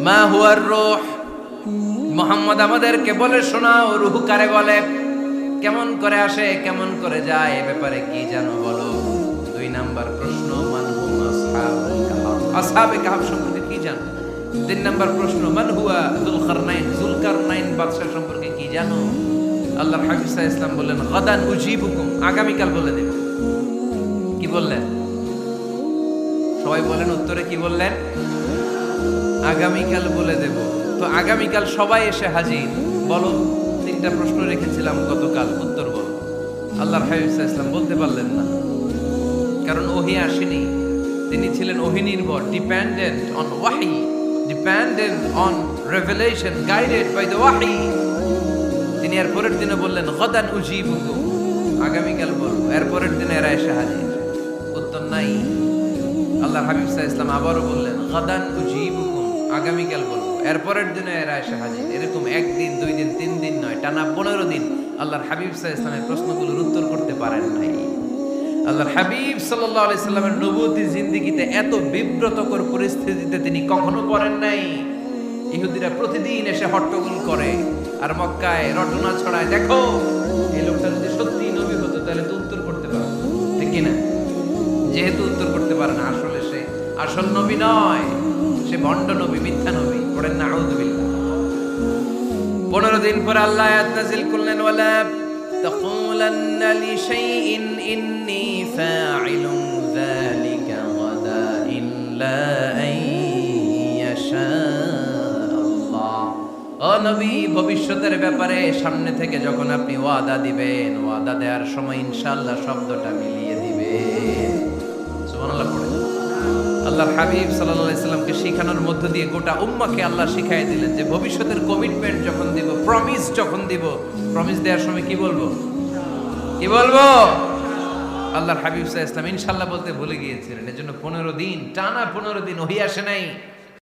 মা হুয়ার রূহ, মুহাম্মদ আমাদেরকে বলে শোনাও রূহ কারে বলে, কেমন করে আসে, কেমন করে যায়, এ ব্যাপারে কি জানো বলো। 2 নাম্বার প্রশ্ন, মান হুম আসহাবুল কাহফ, আসহাবে কাহফ সম্পর্কে কি জানো। 3 নাম্বার প্রশ্ন, মান হুয়া যুলকারনাইন বাদশা সম্পর্কে কি জানো। আল্লাহর হাবিব সাল্লাল্লাহু আলাইহি ওয়াসাল্লাম বললেন গাদান উজিবুকুম, আগামীকাল বলে দেব। কি বললেন? সবাই বলেন উত্তরে কি বললেন? আগামীকাল বলে দেব। তো আগামীকাল সবাই এসে হাজির। বলো, 3টা প্রশ্ন রেখেছিলাম গতকাল, উত্তর বলো। আল্লাহর হাবিব সাল্লাল্লাহু আলাইহি ওয়াসাল্লাম বলতে পারলেন না, কারণ ওহী আসেনি। তিনি ছিলেন ওহী নির্ভর, ডিপেন্ডেন্ট অন ওয়াহি, dependent on revelation, guided by the ওয়াহি। তিনি এর পরের দিনে বললেন গাদান উজিবুকুম, আগামীকাল বলবো। এর পরের দিনে এরা এসে হাজির, উত্তর নাই। আল্লাহর হাবিব সাল্লাল্লাহু আলাইহি ওয়াসাল্লাম আবারও বললেন গাদান উজিবুকুম, আগামীকাল বলবো। এর পরের দিনে এরা এসে হাজির। এরকম 1 দিন 2 দিন 3 দিন নয়, টানা 15 দিন আল্লাহর হাবিব সাল্লাল্লাহু আলাইহি ওয়াসাল্লামের প্রশ্নগুলোর উত্তর করতে পারেন নাই। আল্লাহর হাবিব সাল্লাল্লাহু আলাইহি সাল্লামের নবুয়তি জিন্দেগিতে এত বিব্রতকর পরিস্থিতিতে তিনি কখনো পড়েন নাই। ইহুদিরা প্রতিদিন এসে হট্টগোল করে আর মক্কায় রটনা ছড়ায়, দেখো এই লোকটা যদি সত্যি নবী হতো তাহলে তো উত্তর করতে পারত, ঠিক কি না? যেহেতু উত্তর করতে পারে না, আসলে সে আসল নবী নয়, সে ভণ্ড নবী, মিথ্যা নবী। পড়েন না আউযুবিল্লাহ। 15 দিন পর আল্লাহ আয়াত নাযিল করলেন ওয়ালা তাকুলান্না লিশাইইন ইন্নী ফাইলুন যালিকা গাদা ইল্লা আইয়াশা আল্লাহ। ও নবী, ভবিষ্যতের ব্যাপারে সামনে থেকে যখন আপনি ওয়াদা দিবেন, ওয়াদা দেওয়ার সময় ইনশাআল্লাহ শব্দটা মিলিয়ে দিবেন। সুবহানাল্লাহ পড়ে। আল্লাহর হাবিব সাল্লাল্লাহু আলাইহি সাল্লামকে শিখানোর মধ্য দিয়ে গোটা উম্মাহকে আল্লাহ শিখাই দিলেন যে ভবিষ্যতের কমিটমেন্ট যখন দিব, প্রমিস যখন দিব, প্রমিস দেওয়ার সময় কি বলবো? কি বলবো? আল্লাহর হাবিব সাল্লাল্লাহু আলাইহি সাল্লাম ইনশাআল্লাহ বলতে ভুলে গিয়েছিলেন। এজন্য 15 দিন, টানা 15 দিন ওহী আসে নাই।